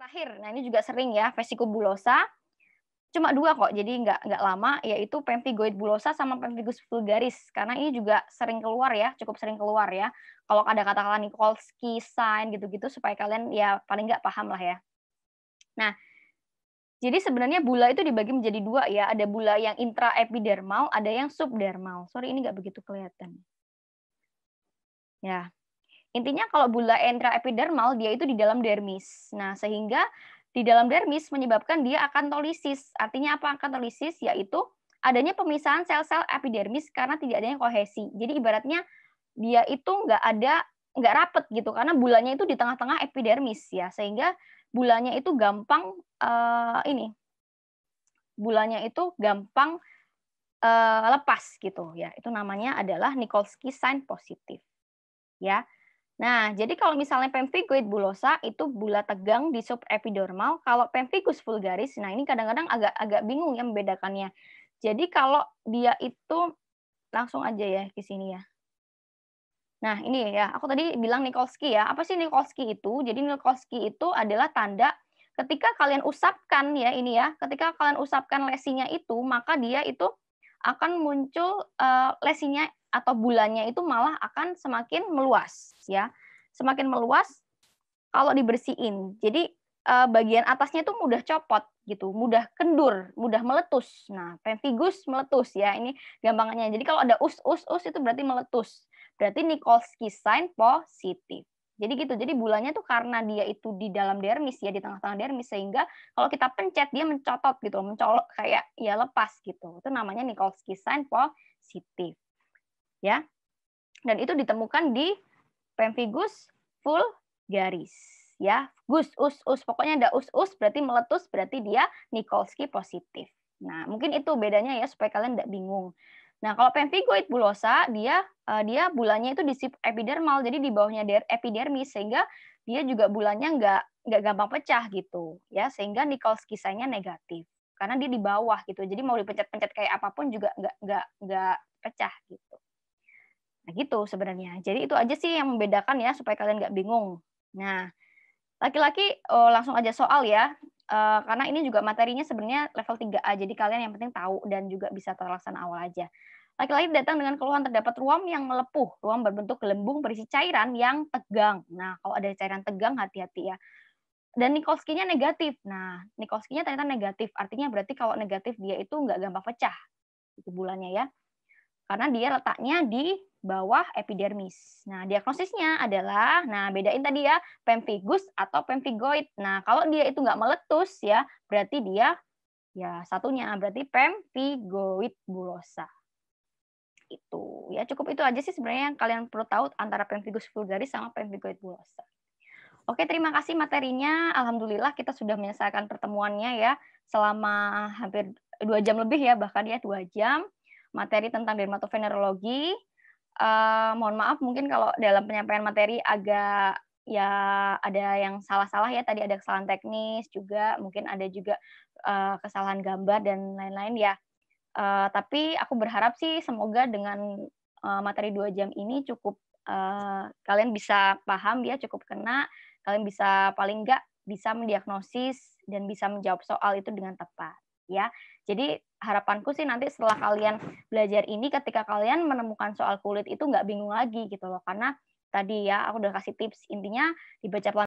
Terakhir, nah ini juga sering ya, vesicula bullosa, cuma 2 kok, jadi nggak lama, yaitu pemphigoid bullosa sama pemphigus vulgaris, karena ini juga sering keluar ya, cukup sering keluar ya. Kalau ada katakanlah Nikolsky sign gitu-gitu, supaya kalian ya paling nggak paham lah ya. Nah, jadi sebenarnya bula itu dibagi menjadi 2 ya, ada bula yang intraepidermal, ada yang subdermal. Sorry ini nggak begitu kelihatan. Ya, intinya kalau bula intraepidermal dia itu di dalam dermis. Nah, sehingga di dalam dermis menyebabkan dia akantolisis. Artinya apa akantolisis? Yaitu adanya pemisahan sel-sel epidermis karena tidak adanya kohesi. Jadi ibaratnya dia itu nggak rapet gitu karena bulanya itu di tengah-tengah epidermis ya, sehingga bulanya itu gampang bulanya itu gampang lepas gitu ya. Itu namanya adalah Nikolsky sign positif ya. Nah, jadi kalau misalnya pemphigoid bullosa itu bula tegang di subepidermal, kalau pemphigus vulgaris, nah ini kadang-kadang agak bingung ya membedakannya. Jadi kalau dia itu langsung aja ya ke sini ya. Nah, ini ya, aku tadi bilang Nikolsky ya. Apa sih Nikolsky itu? Jadi Nikolsky itu adalah tanda ketika kalian usapkan ya ini ya, ketika kalian usapkan lesinya itu, maka dia itu akan muncul lesinya atau bulannya itu malah akan semakin meluas ya. Semakin meluas kalau dibersihin. Jadi bagian atasnya itu mudah copot gitu, mudah kendur, mudah meletus. Nah, pemphigus meletus ya. Ini gampangannya. Jadi kalau ada us itu berarti meletus. Berarti Nikolsky sign positif. Jadi gitu. Jadi bulannya tuh karena dia itu di dalam dermis ya, di tengah-tengah dermis, sehingga kalau kita pencet dia mencotot gitu, mencolok kayak ya lepas gitu. Itu namanya Nikolsky sign positif. Ya. Dan itu ditemukan di pemphigus vulgaris ya. Pokoknya ada berarti meletus, berarti dia Nikolsky positif. Nah, mungkin itu bedanya ya supaya kalian tidak bingung. Nah, kalau pemphigoid bullosa dia bulannya itu di epidermal, jadi di bawahnya epidermis, sehingga dia juga bulannya nggak gampang pecah gitu ya, sehingga Nikolsky sign-nya negatif karena dia di bawah gitu. Jadi mau dipencet-pencet kayak apapun juga nggak pecah gitu. Nah gitu sebenarnya. Jadi itu aja sih yang membedakan ya supaya kalian nggak bingung. Nah, laki-laki langsung aja soal ya, karena ini juga materinya sebenarnya level 3A, jadi kalian yang penting tahu dan juga bisa terlaksana awal aja. Laki-laki datang dengan keluhan terdapat ruam yang melepuh, ruam berbentuk gelembung berisi cairan yang tegang. Nah, kalau ada cairan tegang hati-hati ya. Dan Nikolsky-nya negatif. Nah, Nikolsky-nya ternyata negatif, artinya berarti kalau negatif dia itu nggak gampang pecah, itu bulannya ya. Karena dia letaknya di bawah epidermis. Nah, diagnosisnya adalah, nah bedain tadi ya, pemphigus atau pemphigoid. Nah, kalau dia itu nggak meletus ya, berarti dia ya satunya, berarti pemphigoid bullosa. Itu ya cukup itu aja sih sebenarnya yang kalian perlu tahu antara pemphigus vulgaris sama pemphigoid bullosa. Oke, terima kasih materinya. Alhamdulillah kita sudah menyelesaikan pertemuannya ya selama hampir 2 jam lebih ya, bahkan ya 2 jam materi tentang dermatovenerologi. Mohon maaf mungkin kalau dalam penyampaian materi agak ya ada yang salah-salah ya, tadi ada kesalahan teknis juga, mungkin ada juga kesalahan gambar dan lain-lain ya. Tapi aku berharap sih semoga dengan materi 2 jam ini cukup kalian bisa paham ya, cukup kena, kalian bisa paling enggak bisa mendiagnosis dan bisa menjawab soal itu dengan tepat ya. Jadi harapanku sih nanti setelah kalian belajar ini ketika kalian menemukan soal kulit itu nggak bingung lagi gitu loh, karena tadi ya aku udah kasih tips, intinya dibaca pelan